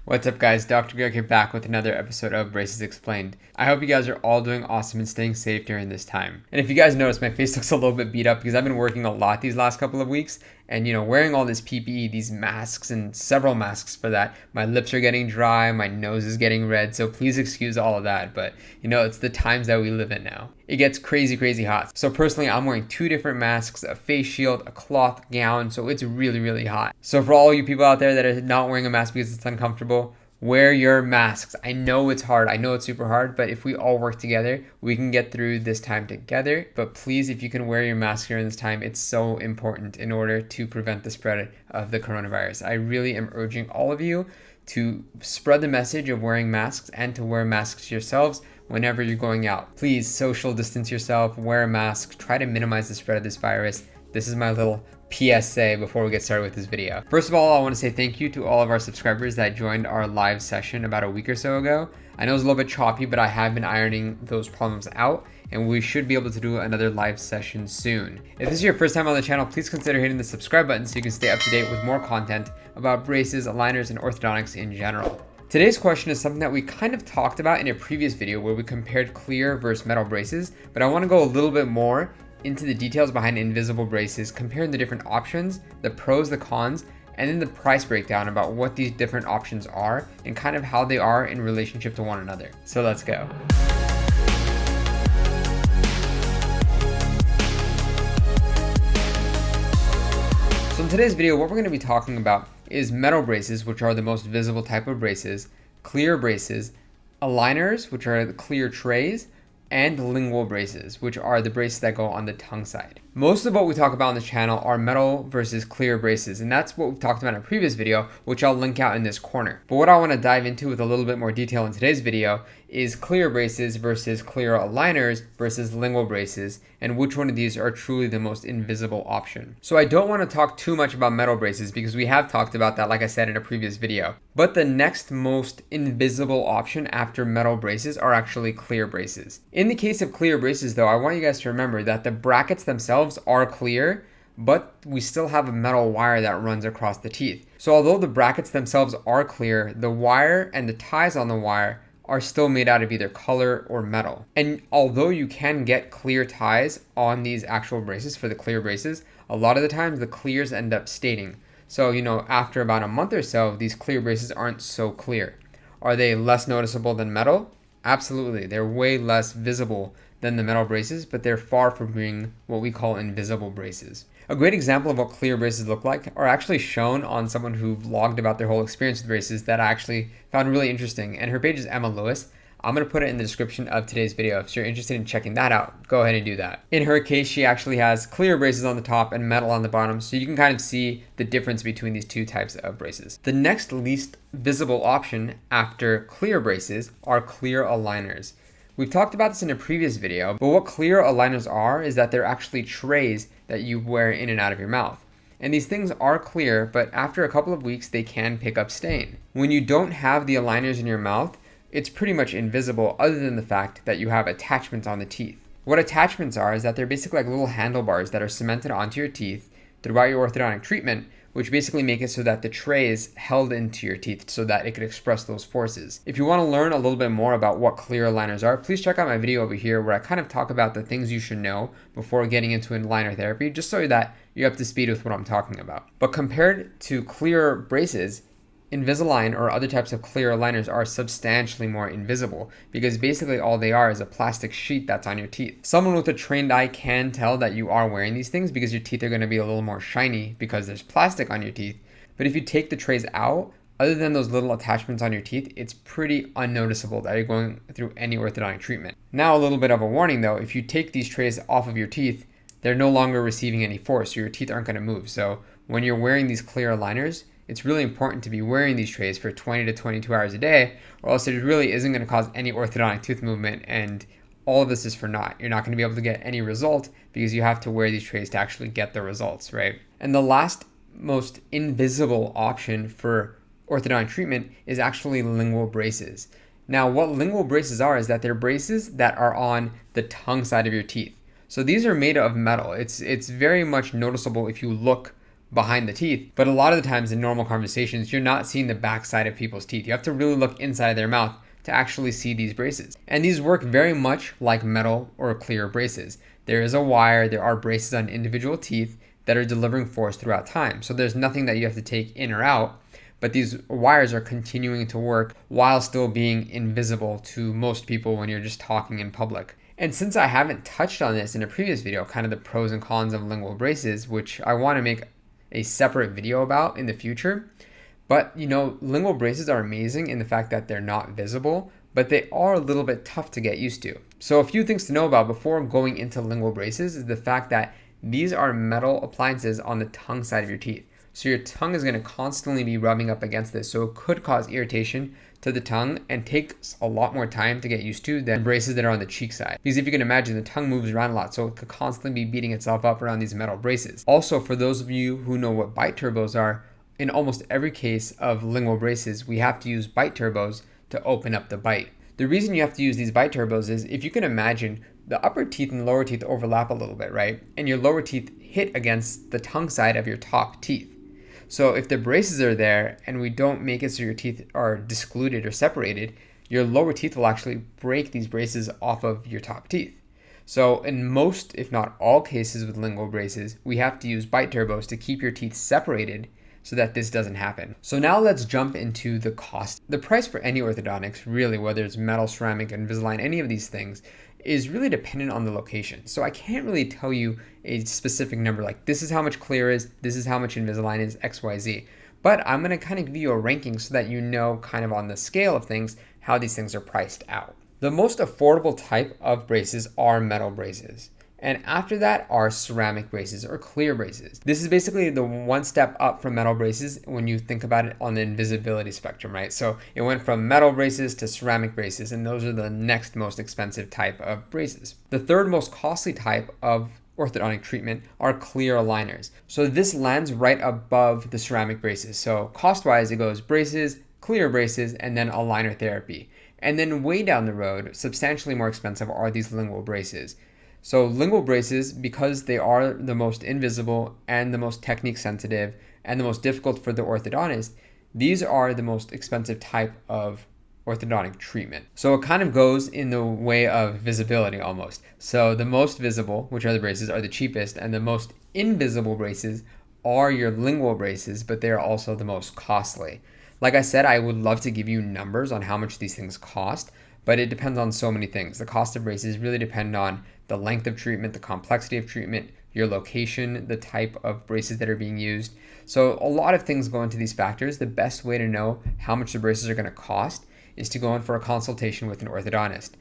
What's up, guys? Dr. Greg here, back with another episode of Braces Explained. I hope you guys are all doing awesome and staying safe during this time. And if you guys notice, my face looks a little bit beat up because I've been working a lot these last couple of weeks. And, wearing all this PPE, these masks and several masks for that, my lips are getting dry, my nose is getting red. So please excuse all of that. But, it's the times that we live in now. It gets crazy, crazy hot. So personally, I'm wearing 2 different masks, a face shield, a cloth gown. So it's really, really hot. So for all you people out there that are not wearing a mask because it's uncomfortable, wear your masks. I know it's hard. I know it's super hard, but if we all work together, we can get through this time together. But please, if you can wear your mask during this time, it's so important in order to prevent the spread of the coronavirus. I really am urging all of you to spread the message of wearing masks and to wear masks yourselves whenever you're going out. Please social distance yourself, wear a mask, try to minimize the spread of this virus. This is my little PSA before we get started with this video. First of all, I want to say thank you to all of our subscribers that joined our live session about a week or so ago. I know it's a little bit choppy, but I have been ironing those problems out, and we should be able to do another live session soon. If this is your first time on the channel, please consider hitting the subscribe button so you can stay up to date with more content about braces, aligners, and orthodontics in general. Today's question is something that we kind of talked about in a previous video where we compared clear versus metal braces, but I want to go a little bit more into the details behind invisible braces, comparing the different options, the pros, the cons, and then the price breakdown about what these different options are and kind of how they are in relationship to one another. So let's go. So in today's video, what we're going to be talking about is metal braces, which are the most visible type of braces, clear braces, aligners, which are the clear trays, and lingual braces, which are the braces that go on the tongue side. Most of what we talk about on this channel are metal versus clear braces, and that's what we've talked about in a previous video, which I'll link out in this corner. But what I want to dive into with a little bit more detail in today's video is clear braces versus clear aligners versus lingual braces, and which one of these are truly the most invisible option. So I don't want to talk too much about metal braces because we have talked about that, like I said in a previous video. But the next most invisible option after metal braces are actually clear braces. In the case of clear braces though, I want you guys to remember that the brackets themselves are clear, but we still have a metal wire that runs across the teeth. So although the brackets themselves are clear, the wire and the ties on the wire are still made out of either color or metal. And although you can get clear ties on these actual braces for the clear braces, a lot of the times the clears end up staining. So, after about a month or so, these clear braces aren't so clear. Are they less noticeable than metal? Absolutely. They're way less visible than the metal braces, but they're far from being what we call invisible braces. A great example of what clear braces look like are actually shown on someone who vlogged about their whole experience with braces that I actually found really interesting, and her page is Emma Lewis. I'm going to put it in the description of today's video. If you're interested in checking that out, go ahead and do that. In her case, she actually has clear braces on the top and metal on the bottom, so you can kind of see the difference between these two types of braces. The next least visible option after clear braces are clear aligners. We've talked about this in a previous video, but what clear aligners are is that they're actually trays that you wear in and out of your mouth. And these things are clear, but after a couple of weeks, they can pick up stain. When you don't have the aligners in your mouth, it's pretty much invisible other than the fact that you have attachments on the teeth. What attachments are is that they're basically like little handlebars that are cemented onto your teeth throughout your orthodontic treatment, which basically make it so that the tray is held into your teeth so that it could express those forces. If you want to learn a little bit more about what clear aligners are, please check out my video over here where I kind of talk about the things you should know before getting into aligner therapy, just so that you're up to speed with what I'm talking about. But compared to clear braces, Invisalign or other types of clear aligners are substantially more invisible because basically all they are is a plastic sheet that's on your teeth. Someone with a trained eye can tell that you are wearing these things because your teeth are going to be a little more shiny because there's plastic on your teeth. But if you take the trays out, other than those little attachments on your teeth, it's pretty unnoticeable that you're going through any orthodontic treatment. Now a little bit of a warning though, if you take these trays off of your teeth, they're no longer receiving any force, so your teeth aren't going to move. So when you're wearing these clear aligners, it's really important to be wearing these trays for 20 to 22 hours a day, or else it really isn't going to cause any orthodontic tooth movement, and all of this is for naught. You're not going to be able to get any result because you have to wear these trays to actually get the results, right? And the last most invisible option for orthodontic treatment is actually lingual braces. Now, what lingual braces are is that they're braces that are on the tongue side of your teeth. So these are made of metal. It's very much noticeable if you look behind the teeth. But a lot of the times in normal conversations, you're not seeing the backside of people's teeth. You have to really look inside their mouth to actually see these braces. And these work very much like metal or clear braces. There is a wire, there are braces on individual teeth that are delivering force throughout time. So there's nothing that you have to take in or out, but these wires are continuing to work while still being invisible to most people when you're just talking in public. And since I haven't touched on this in a previous video, kind of the pros and cons of lingual braces, which I want to make a separate video about in the future, but lingual braces are amazing in the fact that they're not visible, but they are a little bit tough to get used to. So a few things to know about before going into lingual braces is the fact that these are metal appliances on the tongue side of your teeth. So your tongue is going to constantly be rubbing up against this, so it could cause irritation to the tongue and takes a lot more time to get used to than braces that are on the cheek side. Because if you can imagine, the tongue moves around a lot, so it could constantly be beating itself up around these metal braces. Also, for those of you who know what bite turbos are, in almost every case of lingual braces, we have to use bite turbos to open up the bite. The reason you have to use these bite turbos is if you can imagine, the upper teeth and lower teeth overlap a little bit, right? And your lower teeth hit against the tongue side of your top teeth. So if the braces are there and we don't make it so your teeth are discluded or separated, your lower teeth will actually break these braces off of your top teeth. So in most, if not all cases with lingual braces, we have to use bite turbos to keep your teeth separated so that this doesn't happen. So now let's jump into the cost. The price for any orthodontics, really, whether it's metal, ceramic, Invisalign, any of these things, is really dependent on the location. So I can't really tell you a specific number like this is how much clear is, this is how much Invisalign is, XYZ. But I'm gonna kind of give you a ranking so that you know kind of on the scale of things how these things are priced out. The most affordable type of braces are metal braces. And after that are ceramic braces or clear braces. This is basically the one step up from metal braces when you think about it on the invisibility spectrum, right? So it went from metal braces to ceramic braces, and those are the next most expensive type of braces. The third most costly type of orthodontic treatment are clear aligners. So this lands right above the ceramic braces. So cost-wise, it goes braces, clear braces, and then aligner therapy. And then way down the road, substantially more expensive are these lingual braces. So lingual braces, because they are the most invisible and the most technique sensitive and the most difficult for the orthodontist, these are the most expensive type of orthodontic treatment. So it kind of goes in the way of visibility almost. So the most visible, which are the braces, are the cheapest, and the most invisible braces are your lingual braces, but they're also the most costly. Like I said, I would love to give you numbers on how much these things cost, but it depends on so many things. The cost of braces really depend on the length of treatment, the complexity of treatment, your location, the type of braces that are being used. So a lot of things go into these factors. The best way to know how much the braces are going to cost is to go in for a consultation with an orthodontist.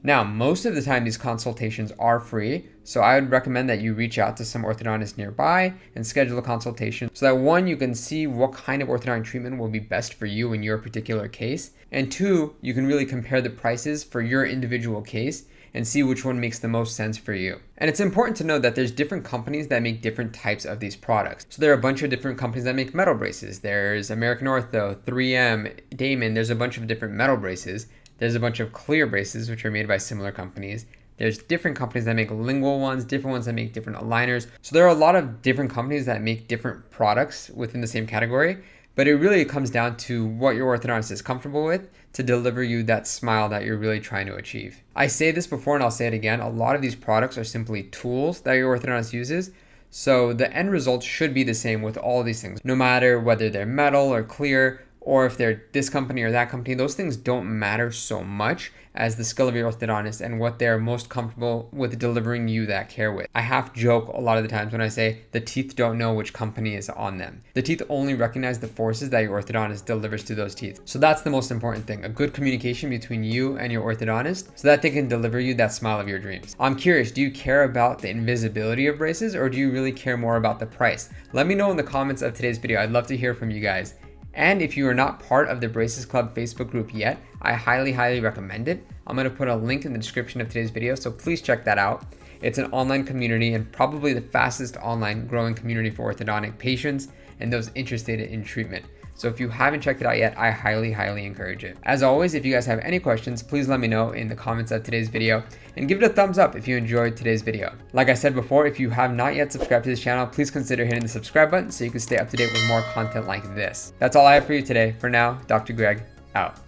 Now, most of the time these consultations are free, so I would recommend that you reach out to some orthodontist nearby and schedule a consultation so that one, you can see what kind of orthodontic treatment will be best for you in your particular case, and two, you can really compare the prices for your individual case and see which one makes the most sense for you. And it's important to know that there's different companies that make different types of these products. So there are a bunch of different companies that make metal braces. There's American Ortho, 3M, Damon, there's a bunch of different metal braces. There's a bunch of clear braces, which are made by similar companies. There's different companies that make lingual ones, different ones that make different aligners. So there are a lot of different companies that make different products within the same category, but it really comes down to what your orthodontist is comfortable with to deliver you that smile that you're really trying to achieve. I say this before and I'll say it again, a lot of these products are simply tools that your orthodontist uses. So the end result should be the same with all of these things, no matter whether they're metal or clear, or if they're this company or that company. Those things don't matter so much as the skill of your orthodontist and what they're most comfortable with delivering you that care with. I half joke a lot of the times when I say the teeth don't know which company is on them. The teeth only recognize the forces that your orthodontist delivers to those teeth. So that's the most important thing, a good communication between you and your orthodontist so that they can deliver you that smile of your dreams. I'm curious, do you care about the invisibility of braces or do you really care more about the price? Let me know in the comments of today's video. I'd love to hear from you guys. And if you are not part of the Braces Club Facebook group yet, I highly recommend it. I'm going to put a link in the description of today's video, so please check that out. It's an online community and probably the fastest online growing community for orthodontic patients and those interested in treatment. So if you haven't checked it out yet, I highly encourage it. As always, if you guys have any questions, please let me know in the comments of today's video, and give it a thumbs up if you enjoyed today's video. Like I said before, if you have not yet subscribed to this channel, please consider hitting the subscribe button so you can stay up to date with more content like this. That's all I have for you today. For now, Dr. Greg, out.